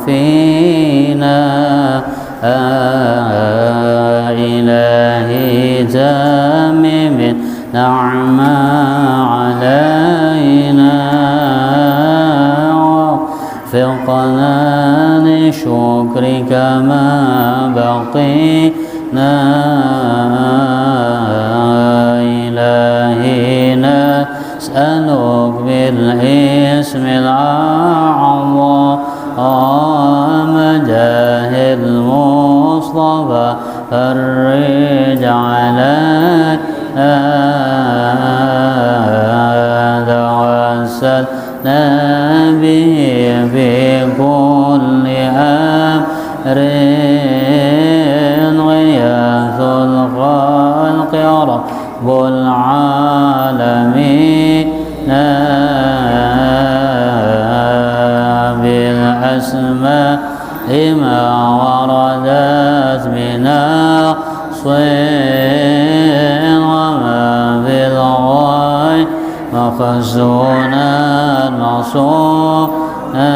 فينا إلهي تمم نعمة علينا وفقنا لشكرك ما بقينا إلهي نسألك بالاسم الأعظم مجاه المصطفى فرج علينا توسلنا به في كل أمر غياث الخلق رب العالمين بالأسماء ما وردت من الصين وما بالغيب مخزونا مصونا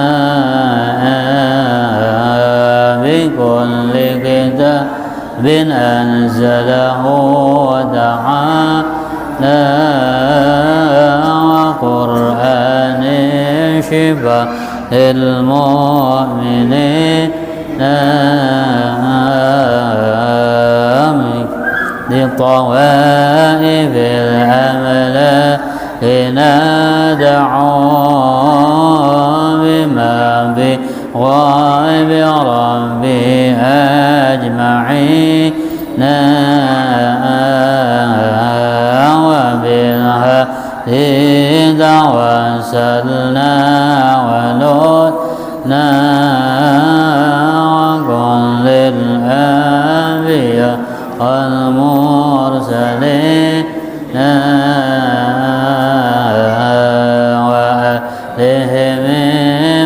بكل كتاب أنزله وتعالى وقرآن شفاء المؤمنين لطوائف الأملاك ندعو بما بغيب ربي أجمعين وبالهدي توسلنا ولدنا وكل الأنبياء والمرسلين وآلهم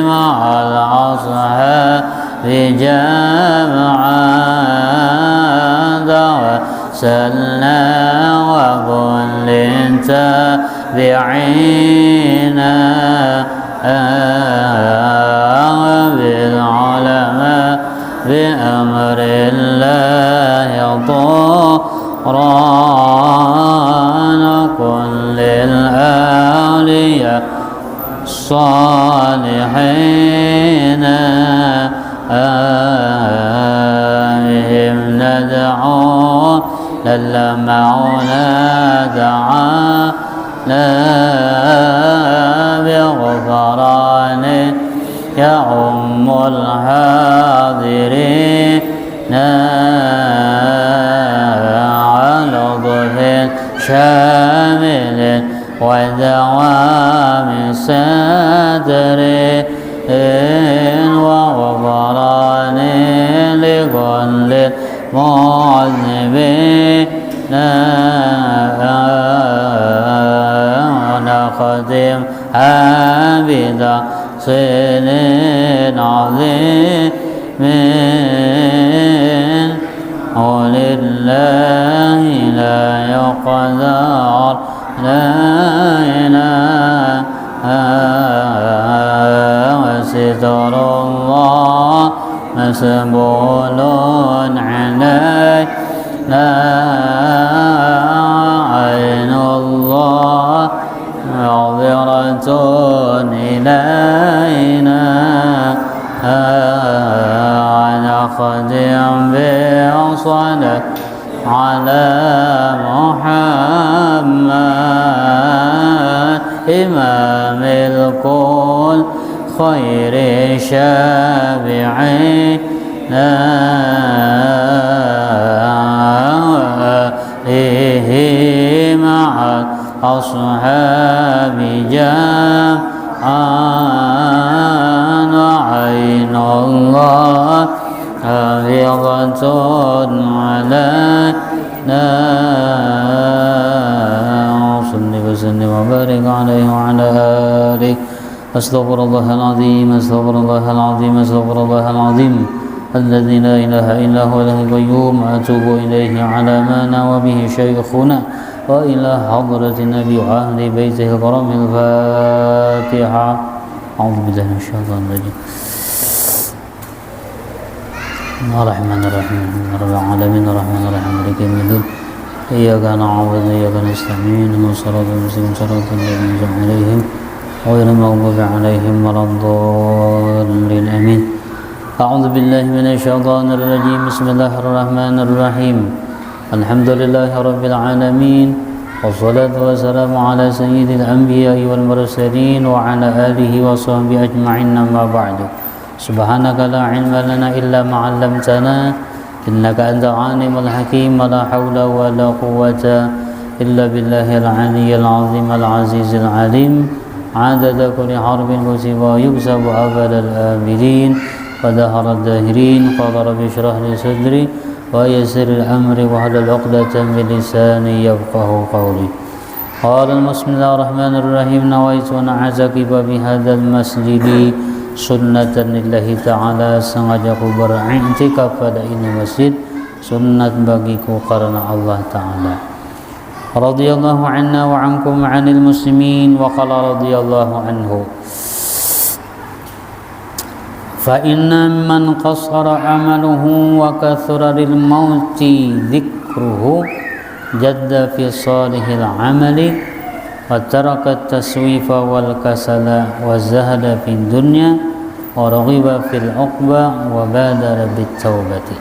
مع الأصحاب جمعا توسلنا وكل تابعين بالعلماء بأمر الله طهران كل الأولياء الصالحين بهم ندعو للمعونى تعالى بغفران يعم الحاضرين على لطف شامل ودوام ستر وغفران لكل المذنبين ونختم بتحصيل عظيم ولله لا يقدر علينا وستر الله مسبول علينا عين الله معذرة إلينا ونختم بالصلاة على محمد إمام الكل خير شافعينا وآله مع أصحاب جمعا وعين الله حافظة علينا صل وسلم وبارك عليه وعلى آله أستغفر الله العظيم أستغفر الله العظيم أستغفر الله العظيم الذي لا إله إلا هو الحي القيوم أتوب إليه على ما نوى به شيخنا وإلى حضرة النبي وأهل بيته الكرام. الفاتحة. أعوذ بالله من الشيطان الرجيم. الرحمن الرحيم رب العالمين الرحمن الرحيم مالك يوم الدين إياك نعبد وإياك نستعين اهدنا الصراط المستقيم صراط الذين أنعمت عليهم غير المغضوب عليهم ولا الضالين آمين أعوذ بالله من الشيطان الرجيم بسم الله الرحمن الرحيم الحمد لله رب العالمين والصلاة والسلام على سيد الأنبياء والمرسلين وعلى آله وصحبه أجمعين أما بعد سبحانك لا علم لنا إلا ما علمتنا إنك أنت العليم الحكيم ولا حول ولا قوة إلا بالله العلي العظيم العزيز العليم عدد كل حرب كتب ويكسب أبد الآبدين ودهر الداهرين قال رب اشرح لي صدري ويسر الأمر واحلل عقدة من لساني يفقه قولي قال بسم الله الرحمن الرحيم نويت أن أعتكف بهذا المسجد sunnatan lillahi ta'ala, sengaja ku beriktikaf pada ini masjid sunnat bagiku karena Allah ta'ala. Radhiyallahu anna wa ankum 'anil muslimin wa qala radhiyallahu anhu fa inna man qasara amaluhu wa kathura lil mauti dhikruhu jadda fi salihil amali wa taraka taswifa wal kasala wa zahada fid dunya wa raghiba fil uqba wa badara bit taubati.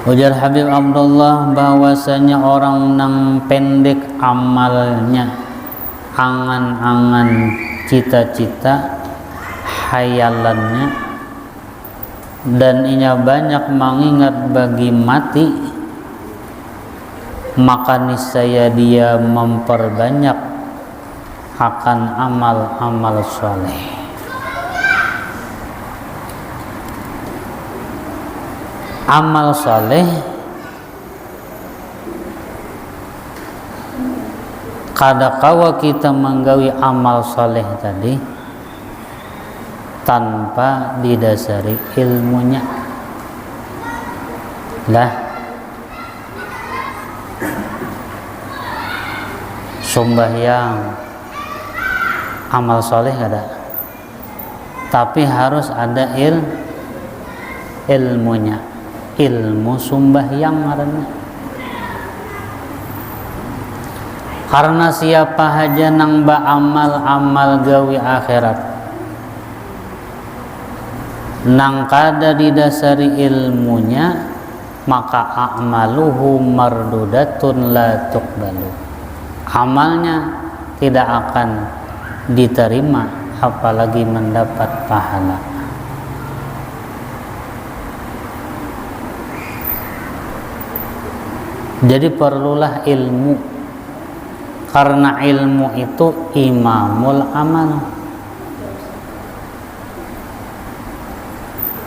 Ujar Habib Abdullah bahwasanya orang nang pendek amalnya, angan-angan, cita-cita, hayalannya, dan ia banyak mengingat bagi mati, maka niscaya dia memperbanyak akan amal-amal soleh. Amal soleh kadakawa kita menggawi amal soleh tadi tanpa didasari ilmunya lah. Sembahyang amal soleh ada, tapi harus ada ilmunya, ilmu sembahyang ngaranna. Karena siapa haja nang ba amal gawi akhirat nang kada didasari ilmunya, maka a'maluhu mardudatun la tuqbalu, amalnya tidak akan diterima apalagi mendapat pahala. Jadi perlulah ilmu, karena ilmu itu imamul amal.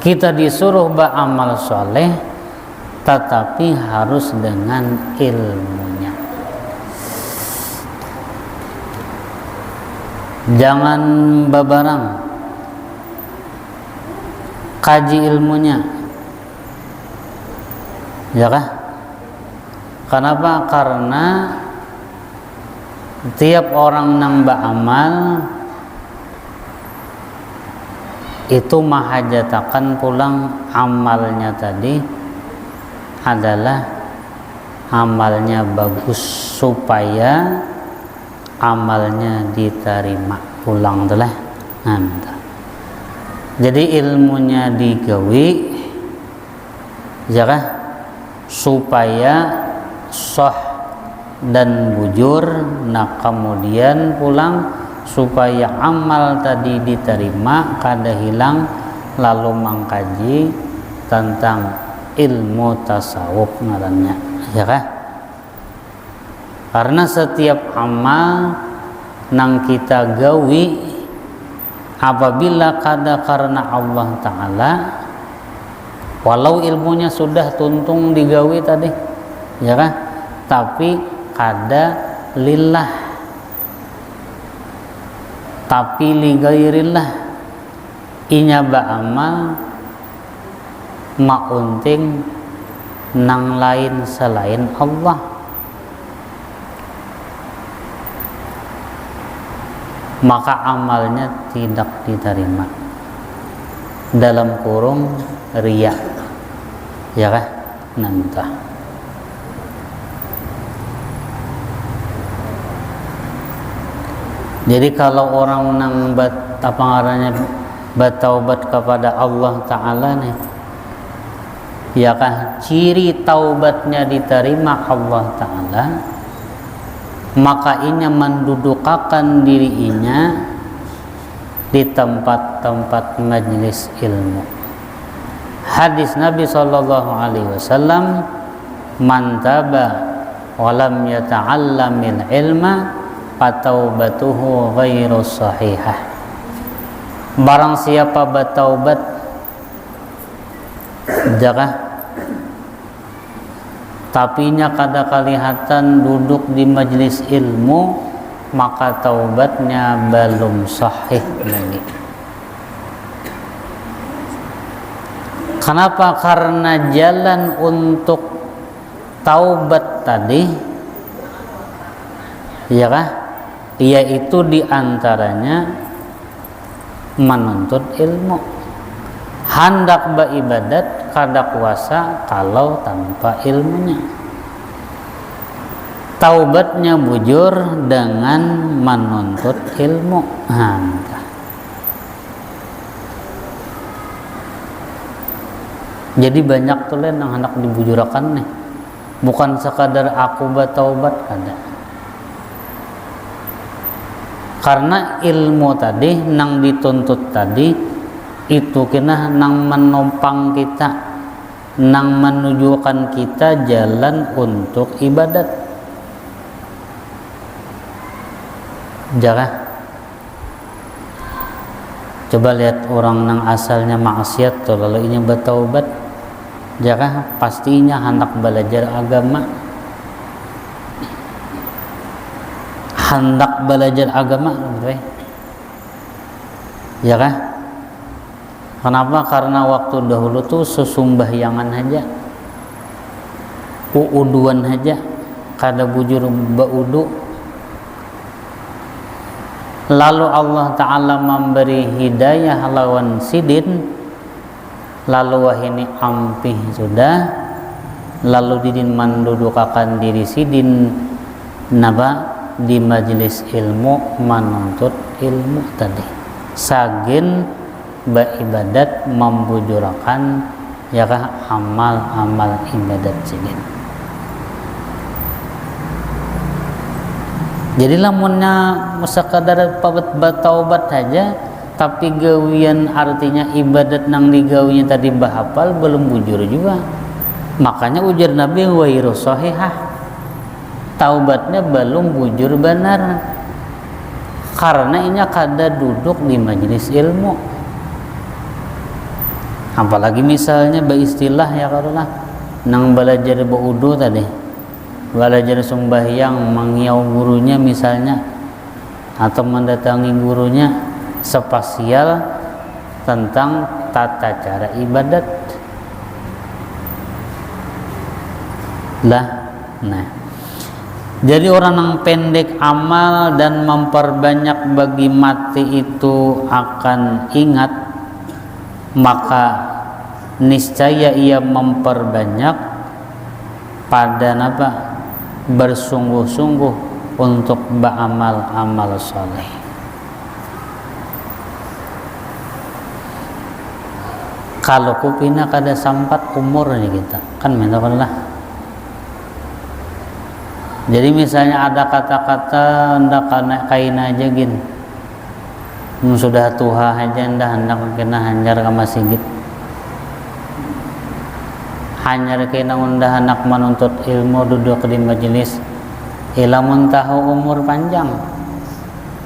Kita disuruh beramal soleh, tetapi harus dengan ilmunya. Jangan babarang, kaji ilmunya, ya kah? Kenapa? Karena tiap orang nang beramal itu mahajatakan pulang amalnya tadi adalah amalnya bagus supaya amalnya diterima pulang telah anda. Jadi ilmunya digawi ya supaya sah dan bujur, nah kemudian pulang supaya amal tadi diterima kada hilang, lalu mengkaji tentang ilmu tasawuf ngarannya ya kah? Karena setiap amal nang kita gawi apabila kada karena Allah Ta'ala, walau ilmunya sudah tuntung digawi tadi ya kan, tapi kada lillah, tapi li gairillah, inya ba'amal maunting nang lain selain Allah, maka amalnya tidak diterima. dalam kurung riya, ya kah? Nantah. Jadi kalau orang nang bertaubat kepada Allah Ta'ala nih, ya kah, ciri taubatnya diterima Allah Ta'ala, maka inya mendudukakan dirinya di tempat-tempat majlis ilmu. Hadis Nabi SAW, man taba walam yata'allamil ilma fataubatuhu ghairu sahihah. Barang siapa bertaubat jakah tapinya kada kelihatan duduk di majelis ilmu, maka taubatnya belum sahih lagi. Kenapa? Karena jalan untuk taubat tadi, ya kah, yaitu diantaranya menuntut ilmu. Hendak beribadat kada kuasa kalau tanpa ilmunya. Taubatnya bujur dengan menuntut ilmu. Jadi banyak tuh yang hendak dibujurakan nih, bukan sekadar aku bertaubat kada. Karena ilmu tadi nang dituntut tadi itu kena nang menopang kita, nang menunjukkan kita jalan untuk ibadat. Jangan coba lihat orang nang asalnya maksiat tuh, lalu ini bertaubat, jangan pastinya hendak belajar agama. Hendak belajar agama, ya kah? Kenapa? Karena waktu dahulu tuh sesumbahyangan aja, uuduan aja, kada bujur baudu. Lalu Allah Ta'ala memberi hidayah lawan sidin, lalu wahini ampih sudah, lalu didin mendudukakan diri sidin naba di majelis ilmu menuntut ilmu tadi, sagin beribadat membujurakan ya kah amal-amal ibadat sidin. Jadi lamunnya sekadar bertaubat saja tapi gawian artinya ibadat nang digawinya tadi bahapal belum bujur juga. Makanya ujar Nabi ghairu sahihah, taubatnya belum bujur benar karena ini kada duduk di majelis ilmu. Apalagi misalnya beristilah ya karulah nang belajar baudu tadi, belajar sembahyang mengiau gurunya misalnya, atau mendatangi gurunya spasial tentang tata cara ibadat lah. Nah, jadi orang yang pendek amal dan memperbanyak bagi mati itu akan ingat, maka niscaya ia memperbanyak pada apa? Bersungguh-sungguh untuk beramal-amal soleh. Kalau kupina kada sampat umurnya kita kan mentokanlah. Jadi misalnya ada kata-kata ndak kain aja gin, sudah tuha aja ndak hendak kena hanjar ke masjid, hanyar kena undah anak menuntut ilmu duduk di majelis, ilamun tahu umur panjang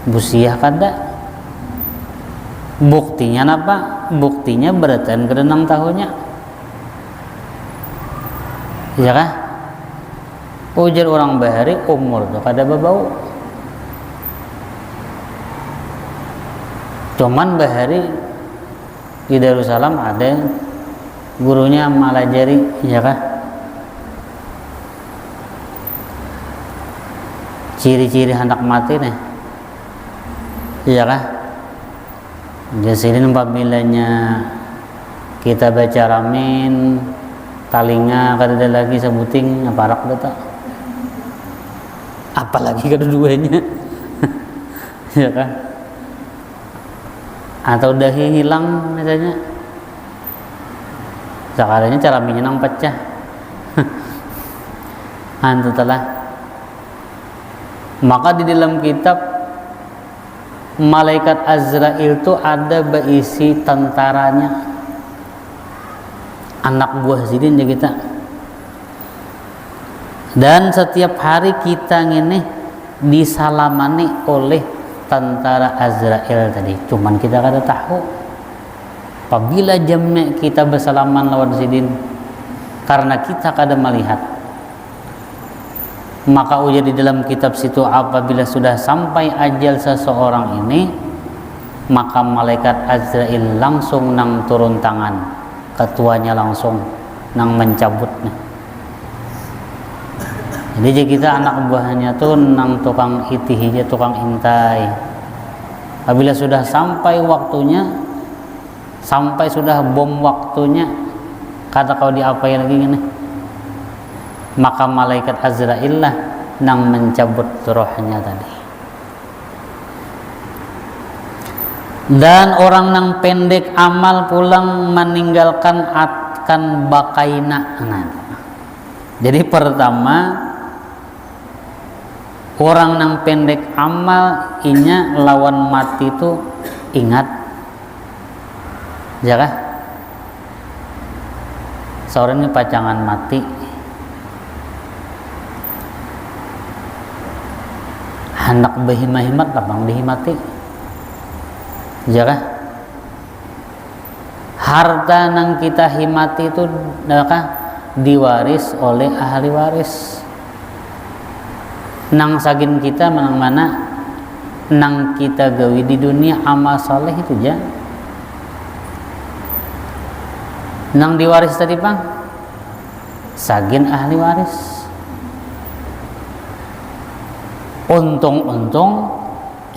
busiah kada. Buktinya apa? Buktinya beratan kedenang tahunya, ya kah? Ujar orang bahari umur tuh kada babau. Cuman bahari di Darussalam ada gurunya malajari, ya kah? Ciri-ciri hendak mati nih, ya kah? Jadi apabila kita baca ramin talinga kada lagi sebuting aparak data apalagi kedua-duanya ya kan, atau dahi hilang misalnya sekarangnya cara minang pecah antu telah. Maka di dalam kitab malaikat Azrail itu ada berisi tentaranya, anak buah sidin ya kita. Dan setiap hari kita ngene disalamani oleh tentara Azrail tadi. Cuman kita kada tahu. Apabila jamnya kita bersalaman lawan sidin, karena kita kada melihat. Maka ujar di dalam kitab situ, apabila sudah sampai ajal seseorang ini, maka malaikat Azrail langsung nang turun tangan, ketuanya langsung nang mencabutnya. Jadi kita anak buahnya tuh nang tukang itih, tukang intai. Apabila sudah sampai waktunya, sampai sudah bom waktunya, kata kau diapain lagi ini, maka malaikat Azrail lah nang mencabut rohnya tadi. Dan orang nang pendek amal pulang meninggalkan akan bakaina. Nah, jadi pertama orang nang pendek amal inya lawan mati itu ingat, ya kah? Seorang ini pacangan mati, hendak berhimat-himat lapang dihimati, ya kah? Harta nang kita himati itu diwaris oleh ahli waris. Nang sagin kita mana nang kita gawi di dunia amal soleh itu ya. Nang diwaris tadi bang, sagin ahli waris. Untung-untung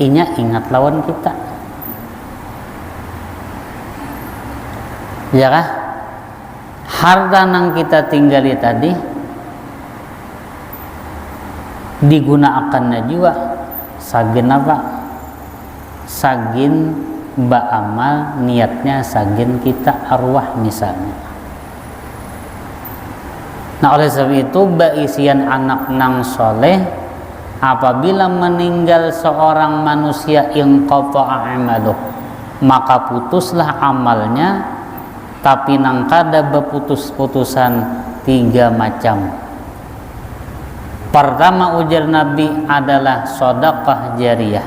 inya ingat lawan kita, ya kah? Harta nang kita tinggali tadi digunakannya juga sagin apa? Sagin ba'amal, niatnya sagin kita arwah misalnya. Nah oleh sebab itu baisian anak nang soleh, apabila meninggal seorang manusia yang qata'a amaluh, maka putuslah amalnya, tapi nang kada berputus-putusan 3 macam. Pertama ujar Nabi adalah sedekah jariyah.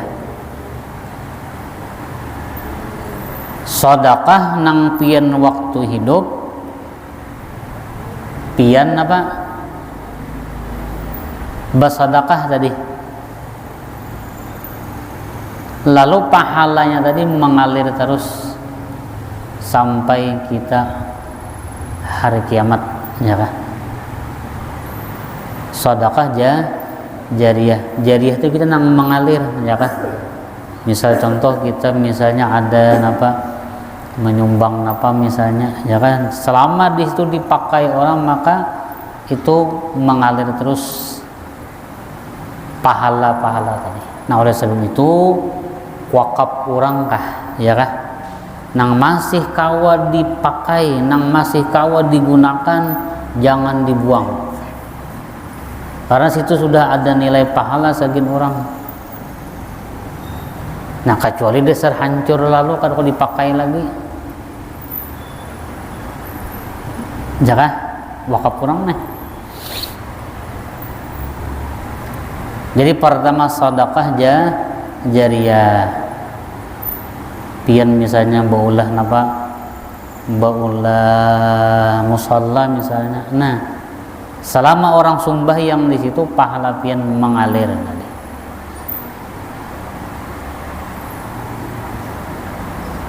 Sedekah nang pian waktu hidup, pian apa? Bersedekah tadi. Lalu pahalanya tadi mengalir terus sampai kita hari kiamat, ya kah? Sedekah jariyah. Jariyah itu kita nang mengalir, ya kah? Misal contoh kita misalnya ada menyumbang misalnya, ya kan? Selama di situ dipakai orang, maka itu mengalir terus pahala-pahala tadi. Nah oleh sebab itu wakaf orang kah, ya kah? Nang masih kawa dipakai, nang masih kawa digunakan, jangan dibuang. Karena situ sudah ada nilai pahala sagin orang. Nah kecuali dasar hancur lalu kalau dipakai lagi, jangan wakaf kurang nih. Jadi pertama sedekah jariyah. Pian misalnya baulah musalla misalnya. Nah selama orang sumbah yang di situ pahala pian mengalir tadi.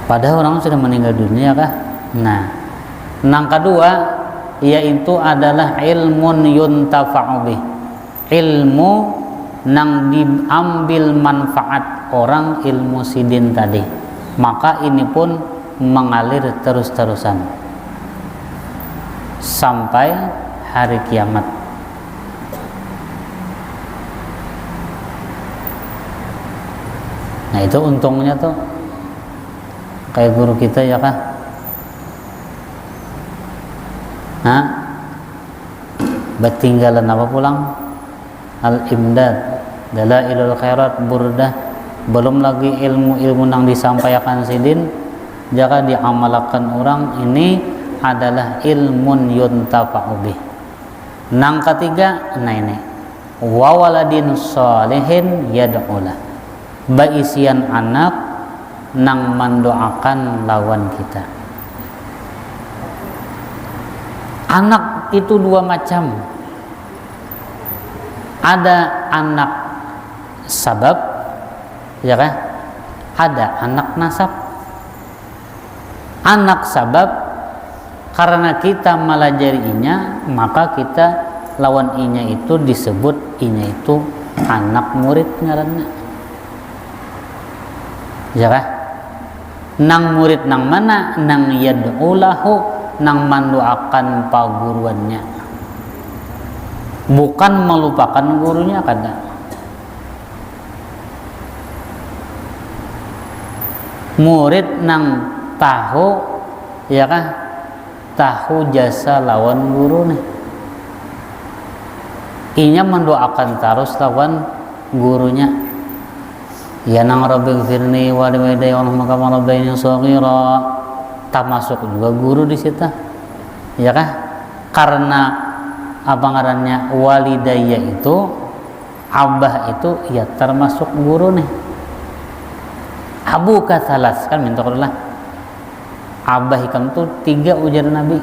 Padahal orang sudah meninggal dunia kah? Nah, yang kedua yaitu adalah ilmun yuntafa'u bih. Ilmu nang diambil manfaat orang, ilmu sidin tadi. Maka ini pun mengalir terus-terusan. sampai hari kiamat. Nah itu untungnya tuh kayak guru kita ya kah? Nah, betinggalan apa pulang? Al-Imdad, Dalailul Khairat, Burdah, belum lagi ilmu-ilmu yang disampaikan sidin, jika diamalkan orang ini adalah ilmun yuntafa'u bih. Nang ketiga, nah ini wa waladin sholihin yad'ulah, baisian anak nang mendoakan lawan kita. Anak itu dua macam. Ada anak sabab, ya kan? Ada anak nasab. Anak sabab karena kita melajarinya, maka kita lawan inya itu disebut inya itu anak murid ngaranna. Ya kan? Nang murid nang mana? Nang yad'ulahu, nang mendoakan paguruannya, bukan melupakan gurunya kada. Murid nang tahu, ya kan, tahu jasa lawan guru nih, inya mendoakan terus lawan gurunya. Ya nang rabbighfirni wa liwalidayya warhamhuma kama rabbayani shaghira, termasuk juga guru di situ, ya kah? Karena apa ngarannya walidayya itu, abah itu ya termasuk guru nih. Abu kathalas kan minta Allah. Abah ikam tuh 3 ujar Nabi.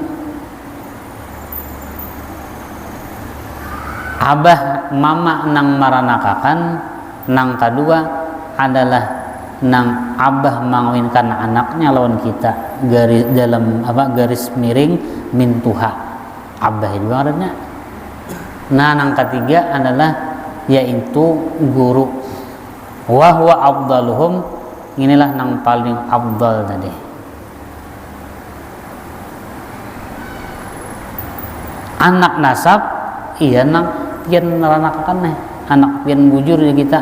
Abah mama nang maranakakan, nang kedua adalah nang abah mengawinkan anaknya lawan kita, garis dalam apa garis miring mintuha abah itu artinya. Nah nang ketiga adalah yaitu guru, wa huwa afdaluhum, inilah nang paling afdal tadi. Anak nasab iya nang pian naranakan nih, anak pian bujur ya kita.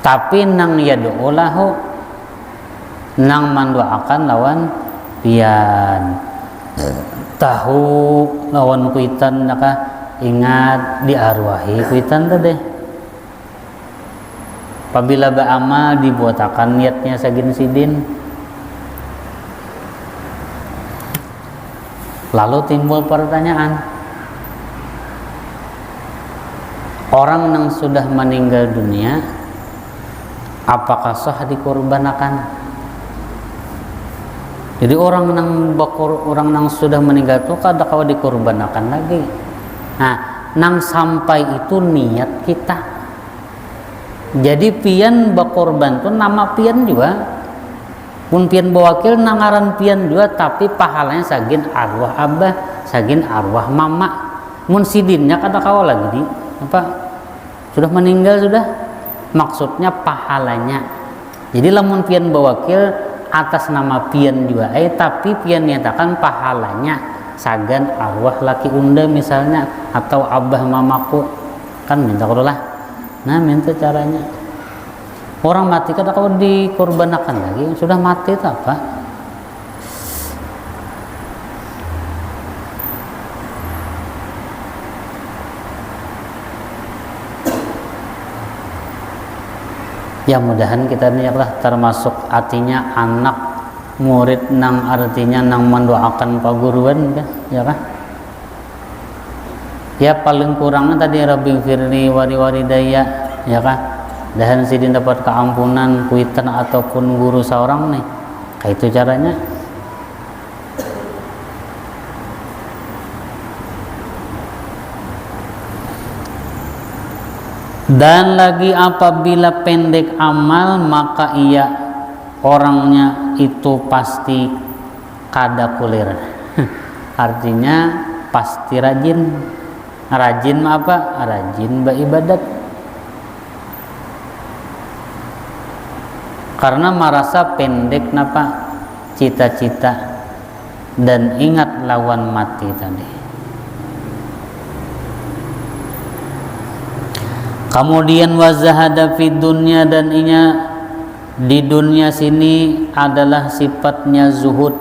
Tapi nang yad'ulahu, nang mendoakan lawan pian tahu lawan kuitan naka ingat diarwahi kuitan tadi. Apabila beramal dibuatakan niatnya sagin sidin, lalu timbul pertanyaan, orang yang sudah meninggal dunia apakah sah dikurbanakan? Jadi orang yang sudah meninggal itu kada kawa dikurbanakan lagi. Nah, nang sampai itu niat kita. Jadi pian bakorban tuh nama pian juga. Pun pian bawakil nangaran pian juga, tapi pahalanya sagin arwah abah, sagin arwah mama. Mun sidinnya kada kawa lagi di apa? Sudah meninggal sudah. Maksudnya pahalanya. Jadi lamun pian bawakil atas nama pian juga, tapi pian nyatakan pahalanya sagan arwah laki unda misalnya, atau abah mamaku kan minta lah. Nah minta caranya. Orang mati kada kau dikorbanakan lagi, sudah mati itu apa? Ya mudahan kita ini adalah termasuk artinya anak murid nang artinya nang mendoakan paguruan kan, ya kan? Ya paling kurangnya tadi rabbighfirli wa liwalidayya, ya kan? Dan sidin dapat keampunan kuitan ataupun guru seorang nih. Kayak itu caranya. Dan lagi apabila pendek amal, maka ia orangnya itu pasti kada kulir. Artinya pasti rajin. Rajin apa? Rajin beribadat. Karena merasa pendek napa cita-cita. dan ingat lawan mati tadi. Kemudian wazahada fid dunya, dan di dunia sini adalah sifatnya zuhud.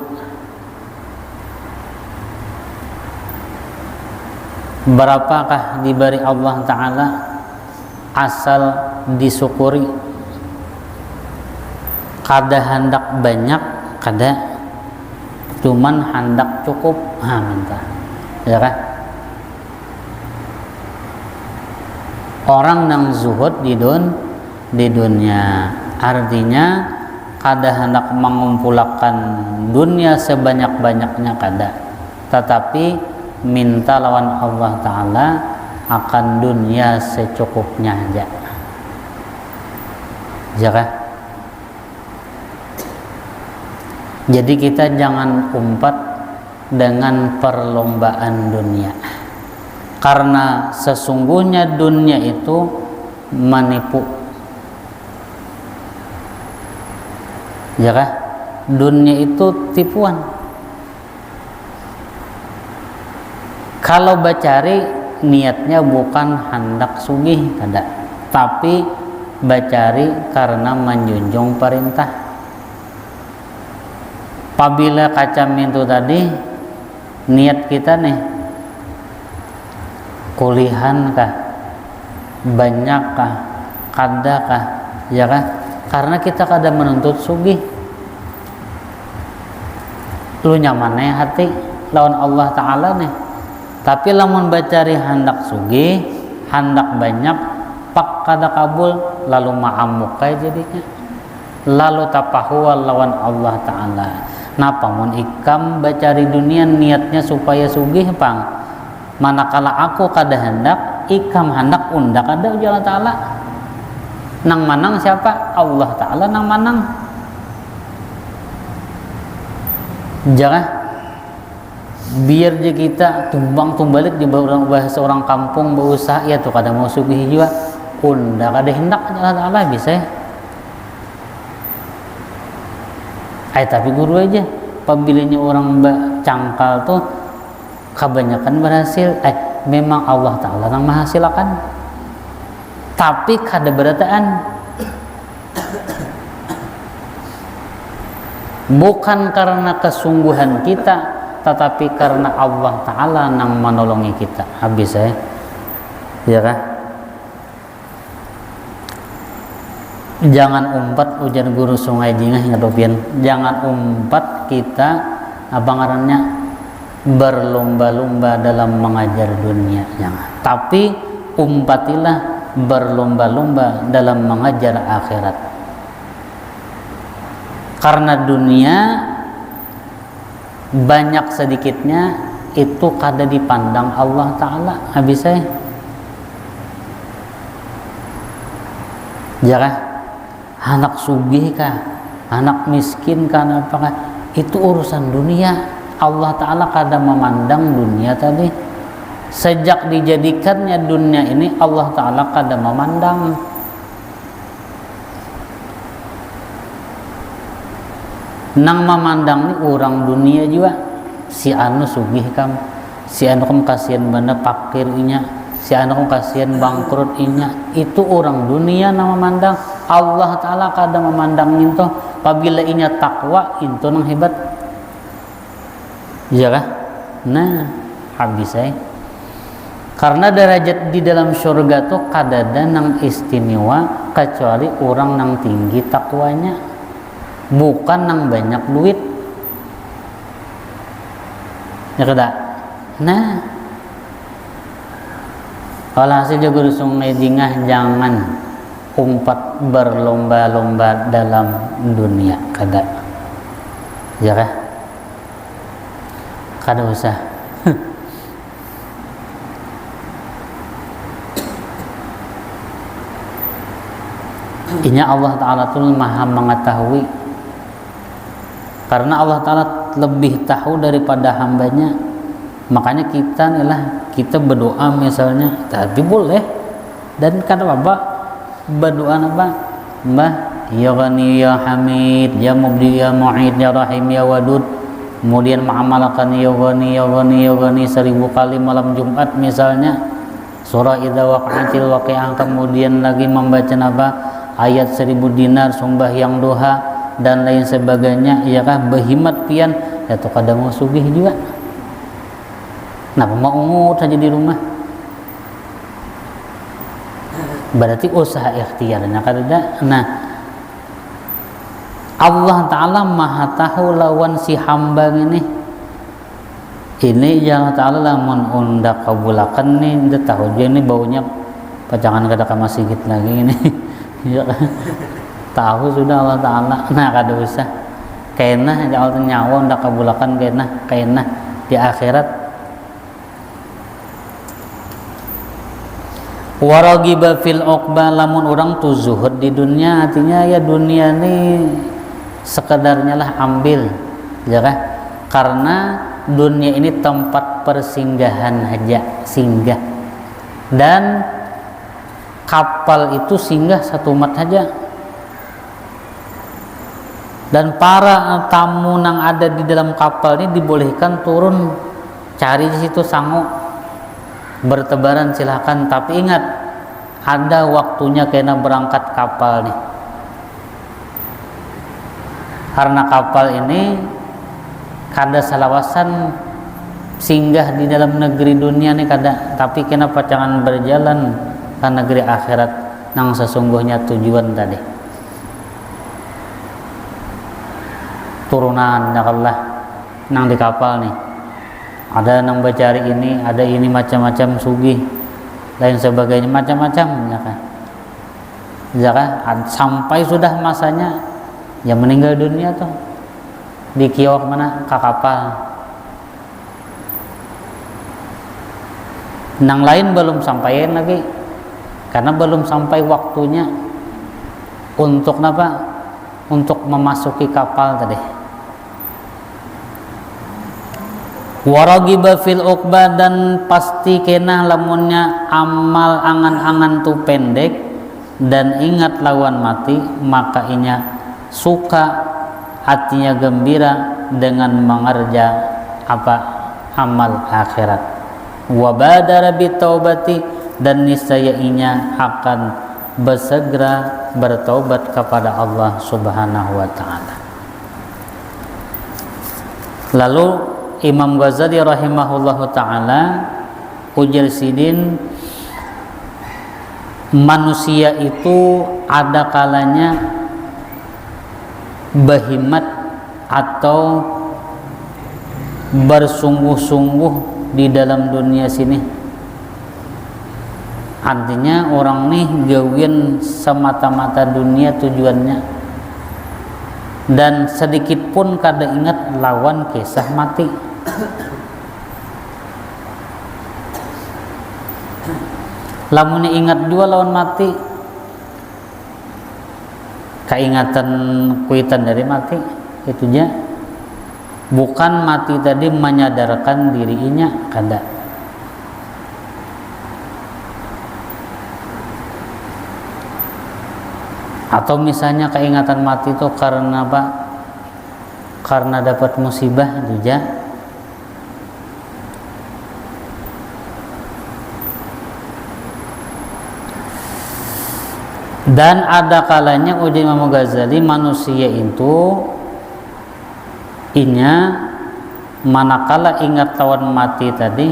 Berapakah diberi Allah Ta'ala, asal disyukuri. Kada hendak banyak, kada cuman hendak cukup, minta, ya kan? Orang yang zuhud di dunia, artinya kada hendak mengumpulkan dunia sebanyak-banyaknya, kada, tetapi minta lawan Allah Ta'ala akan dunia secukupnya aja, ya kan? Jadi kita jangan umpat dengan perlombaan dunia, karena sesungguhnya dunia itu menipu, ya kan? Dunia itu tipuan. Kalau bacari niatnya bukan hendak sugih, kada, tapi bacari karena menjunjung perintah. Apabila kacam itu tadi, niat kita nih kulihan kah, banyak kah, kada kah, ya kan? Karena kita kada menuntut sugih. Lu nyamannya hati lawan Allah Ta'ala nih. Tapi lamun bacari hendak sugih, hendak banyak, pak kada kabul, lalu ma'amuk kaya jadinya, lalu tapahual lawan Allah Ta'ala. Napa mun ikam bacari dunia niatnya supaya sugih pang, manakala aku kada hendak, ikam hendak undak ada uji Allah Ta'ala. Nang manang siapa? Allah Ta'ala nang manang. Jangan biar je kita tumbang tumbalik di bahasa orang kampung berusaha ya tuh kada mau sugih juga, undak kada hendak Allah Ta'ala bisa ya. Tapi guru aja, pabilinya orang cangkal tuh kebanyakan berhasil. Memang Allah Ta'ala yang menghasilkan, tapi kada berataan. Bukan karena kesungguhan kita, tetapi karena Allah Ta'ala yang menolongi kita. Habis ya kan? Jangan umpat ujar guru Sungai Jingah ngadopian. Jangan umpat kita ngarannya berlomba-lomba dalam mengajar dunia, jangan. Tapi umpatilah berlomba-lomba dalam mengajar akhirat. Karena dunia banyak sedikitnya itu kada dipandang Allah Ta'ala. Habis jangan. Anak sugih kah, anak miskin kah, apakah itu urusan dunia. Allah Ta'ala kada memandang dunia tadi. Sejak dijadikannya dunia ini, Allah Ta'ala kada memandang. Nang memandang ni orang dunia juga. Si anu sugih kam, si anu kam kasihan bana pakir inya, si anu kam kasihan bangkrut inya. Itu orang dunia nang memandang. Allah Ta'ala kada memandang itu. Apabila inya takwa, itu nang hebat, ya kah? Nah, habis karena derajat di dalam surga tuh kada ada nang istimewa kecuali orang nang tinggi takwanya, bukan nang banyak duit, ya kada? Nah, kalau hasil juga Sungai Jingah, jangan umpat berlomba-lomba dalam dunia, kada, ya kah? Kada usah. Inya Allah Ta'ala tuh maha mengetahui, karena Allah Ta'ala lebih tahu daripada hambanya. Makanya kita berdoa misalnya, tapi boleh, dan kata Bapak berdoa apa? Mbah ya Ghani ya Hamid ya Mubdi ya Mu'id ya Rahim ya Wadud, kemudian ma'amalkan yogani 1000 kali malam Jumat misalnya, surah idza waqa'atil waqi'ah, kemudian lagi membaca apa ayat 1000 dinar sembahyang duha dan lain sebagainya, ya kan, behimat pian ya tuh kadang mau sugih juga. Kenapa mau ungut saja di rumah? Berarti usaha ikhtiarnya kada. Nah, Allah Ta'ala maha tahu lawan si hamba ini Allah Ta'ala lamun undak kabulakan nih, dia tahu dia ini baunya pacangan kada ke masjid lagi ini. Ya, tahu sudah Allah Ta'ala. Nah, kada usah kena Allah nyawa undak kabulakan kena di akhirat. Waragiba fil uqba, lamun orang tuh zuhud di dunia, artinya ya dunia ini sekedarnya lah ambil, ya kan? Karena dunia ini tempat persinggahan aja, singgah. Dan kapal itu singgah satu mat saja. Dan para tamu yang ada di dalam kapal ini dibolehkan turun cari di situ sangu bertebaran silahkan, tapi ingat ada waktunya kena berangkat kapal nih. Karena kapal ini kada salawasan singgah di dalam negeri dunia nih kada, tapi kena pacangan berjalan ke negeri akhirat nang sesungguhnya tujuan tadi. Turunan Allah nang di kapal nih. Ada nang bacari ini, ada ini macam-macam sugih, lain sebagainya macam-macam, ya kan? Ya kan? Sampai sudah masanya ya meninggal dunia tuh di kiok mana ke kapal. Nang lain belum sampaikan lagi karena belum sampai waktunya untuk apa? Untuk memasuki kapal tadi. Waragiba fil uqba, dan pasti kena lamunnya amal angan-angan tu pendek dan ingat lawan mati, maka inya suka, hatinya gembira dengan mengerja apa amal akhirat. Wa badara bitaubati, dan niscaya inya akan bersegera bertaubat kepada Allah Subhanahu wa taala. Lalu Imam Ghazali rahimahullahu taala ujar sidin, manusia itu ada kalanya berhimat atau bersungguh-sungguh di dalam dunia sini. Artinya orang nih gawin semata-mata dunia tujuannya, dan sedikit pun kada ingat lawan kisah mati. Lamun ingat dua lawan mati, keingatan kuitan dari mati itunya, bukan mati tadi menyadarkan dirinya kada. Atau misalnya keingatan mati itu karena apa? Karena dapat musibah juga. Dan ada kalanya uji Imam Ghazali, manusia itu inya manakala ingat lawan mati tadi,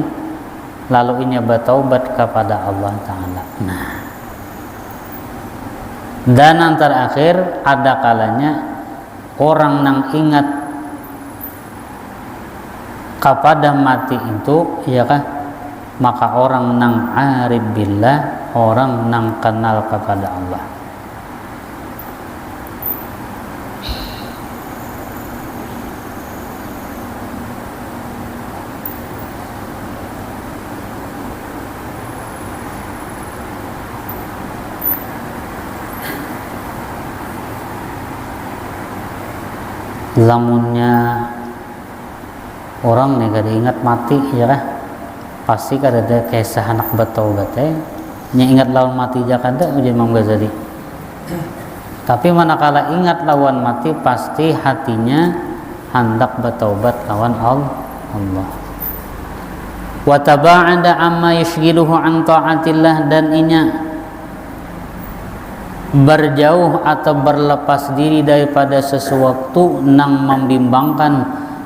lalu inya bertaubat kepada Allah Ta'ala. Nah, dan antara akhir ada kalanya orang yang ingat kepada mati itu, ya kan, maka orang nang arif billah, orang nang kenal kepada Allah. Lamunnya orang nih kada ingat mati, ya kan, pasti kada ada kisah anak bertaubat nya ingat lawan mati jakada ujian Imam Ghazali. Tapi manakala ingat lawan mati, pasti hatinya hendak bertaubat lawan Allah. Wa taba'ada amma yushghiluhu an ta'atillah, dan inya berjauh atau berlepas diri daripada sesuatu nang membimbangkan,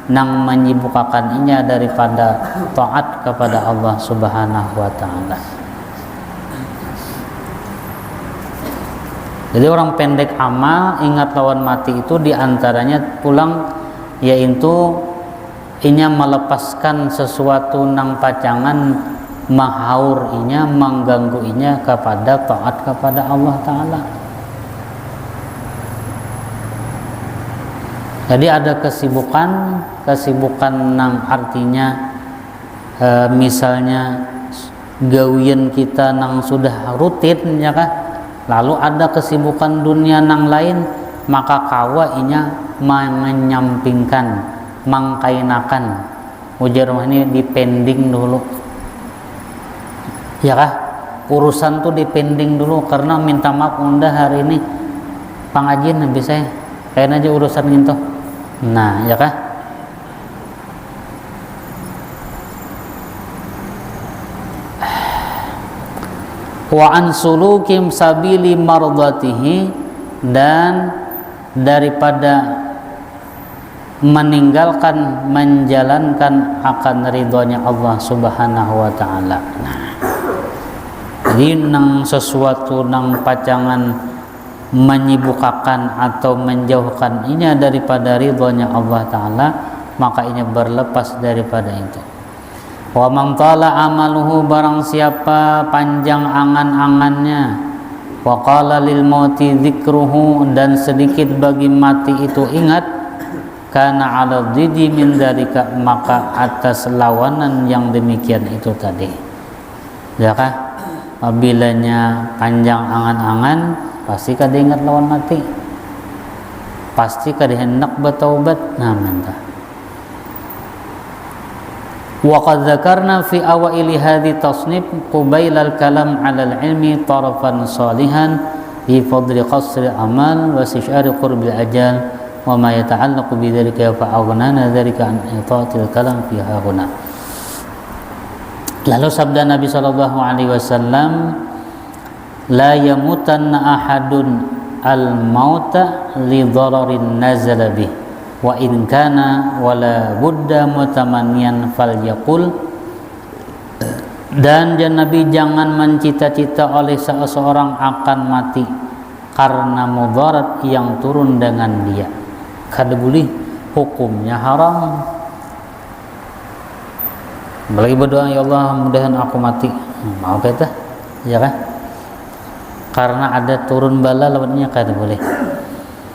nang menyibukkan inya daripada taat kepada Allah Subhanahu wa taala. Jadi orang pendek amal ingat lawan mati itu diantaranya pulang, yaitu inya melepaskan sesuatu nang pacangan mahaur inya, mengganggu inya kepada taat kepada Allah Ta'ala. Jadi ada kesibukan nang artinya misalnya gawian kita nang sudah rutin ya kah, lalu ada kesibukan dunia nang lain, maka kawa inya menyampingkan, mangkainakan, ujar ini dipending dulu ya kah, urusan tuh dipending dulu karena minta maaf unda hari ini pengajian habis saya kayak aja urusan gitu, nah ya kah. Wa an sulukim sabili mardatihi, dan daripada meninggalkan menjalankan akan ridhonya Allah Subhanahu wa taala. Nah, jadi nang sesuatu nang pacangan menyibukkan atau menjauhkan inya daripada ridhonya Allah taala, maka inya berlepas daripada itu. Wa man tala amaluhu, barang siapa panjang angan-angannya, wa qala lil mauti dzikruhu, dan sedikit bagi mati itu ingat, kana ala dhidi min dzalika, maka atas lawanan yang demikian itu tadi ya kah, abilanya panjang angan-angan pasti kada ingat lawan mati, pasti kada hendak bertaubat. Nah mantap. Wa qad dzakarna fi awaili hadhi tasnif qubailal kalam 'ala al-'ilmi tarafan salihan fi fadli qasri amal wa istishari qurbil ajal wa ma yata'allaqu bidzalika fa'aghnana dzalika an itaatil kalam fi hauna. Lalu sabda Nabi sallallahu alaihi wasallam, la yamutanna ahadun al-mauta li dhararin nazala bih wa in kana wala budda mutamanniyan falyaqul, dan Nabi jangan mencita-cita oleh seseorang akan mati karena mudarat yang turun dengan dia, kada boleh, hukumnya haram. Apalagi berdoa, ya Allah mudahan aku mati, mau kita ya kan, karena ada turun bala lawannya, kada boleh.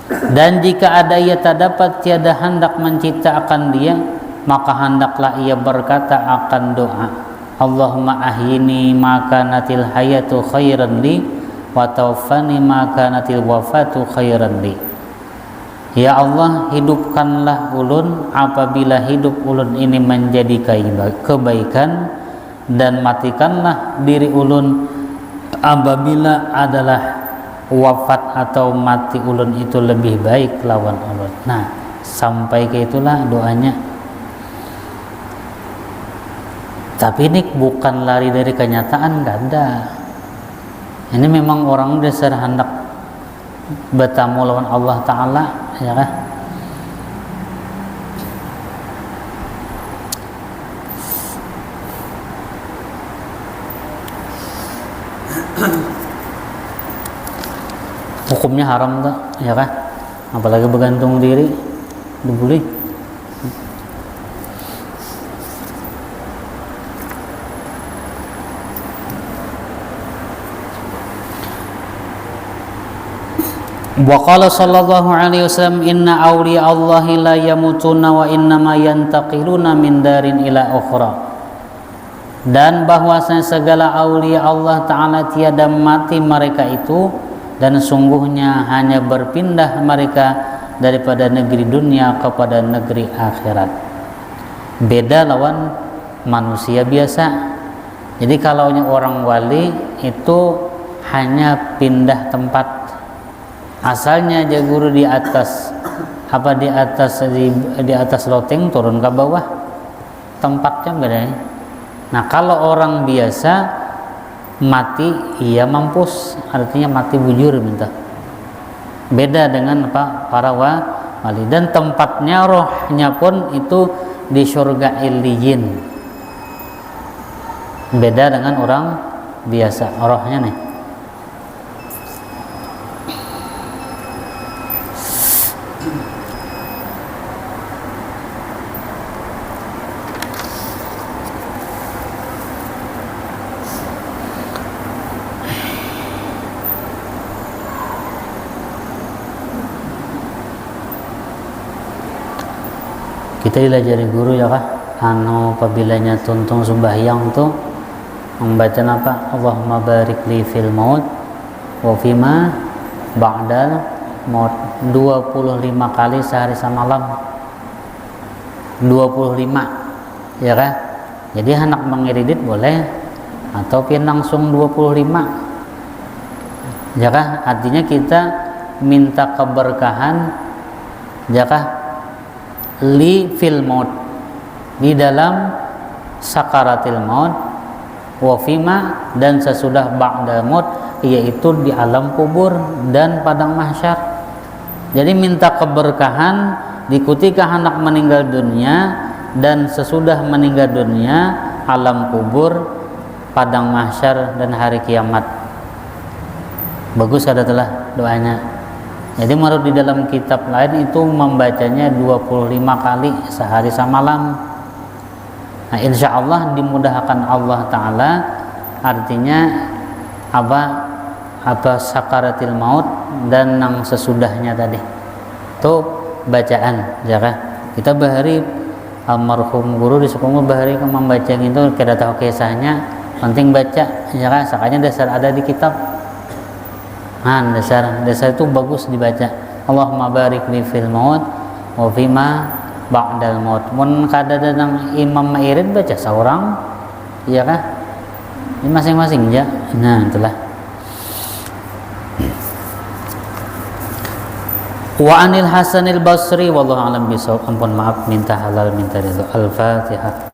Dan jika ada ia tak dapat tiada hendak menciptakan dia, maka hendaklah ia berkata akan doa, Allahumma ahyini maka natil hayatu khairan li wa tawaffani maka natil wafatu khairan li. Ya Allah, hidupkanlah ulun apabila hidup ulun ini menjadi kebaikan, dan matikanlah diri ulun apabila adalah wafat atau mati ulun itu lebih baik lawan ulun. Nah, sampai ke itulah doanya. Tapi ini bukan lari dari kenyataan, gak ada. Ini memang orang dasar hendak bertamu lawan Allah Ta'ala, ya kan? Hukumnya haram tak, ya kan? Apalagi bergantung diri, boleh. Wa qala sallallahu alaihi wasallam, inna awliya Allahi la yamutuna wa inna ma yantaqiluna min darin ila ukhra. Dan bahwasanya segala aulia Allah Ta'ala tiada mati mereka itu, dan sungguhnya hanya berpindah mereka daripada negeri dunia kepada negeri akhirat. Beda lawan manusia biasa. Jadi kalau orang wali itu hanya pindah tempat, asalnya dia guru di atas, apa di atas loteng turun ke bawah, tempatnya beda. Nah kalau orang biasa mati ia mampus, artinya mati bujur minta. Beda dengan apa para wali, dan tempatnya rohnya pun itu di surga Illiyin. Beda dengan orang biasa rohnya nih. Kita diajari guru ya kah, apabila tuntung sembahyang tuh membaca apa? Allahumma barik li fil maut wa fima ba'dal maut 25 kali sehari semalam. 25 ya kah? Jadi anak mengiridit boleh atau pian langsung 25 ya kah? Artinya kita minta keberkahan ya kah? Li fil maut, di dalam sakaratil maut, wa fima, dan sesudah ba'da maut, yaitu di alam kubur dan padang mahsyar. Jadi minta keberkahan di ketika anak meninggal dunia dan sesudah meninggal dunia, alam kubur, padang mahsyar, dan hari kiamat. Bagus adalah doanya. Jadi menurut di dalam kitab lain itu membacanya 25 kali sehari semalam. Nah insya Allah dimudahkan Allah Ta'ala, artinya apa sakaratil maut dan yang sesudahnya tadi itu bacaan ya kan? Kita bahari almarhum guru di sekolah bahari membaca itu kita tahu kisahnya, penting baca ya kan? Sakanya dasar ada di kitab. Nah, dasar itu bagus dibaca. Allahumma barik li fil maut wa fima ba'dal maut. Mun kadang Imam Mairid baca seorang, iya kah? Ini masing-masing ya. Nah, itulah. Wa anil Hasanil Basri wallahu alam bisawab. Ampun maaf minta halal minta ridho. Al-Fatihah.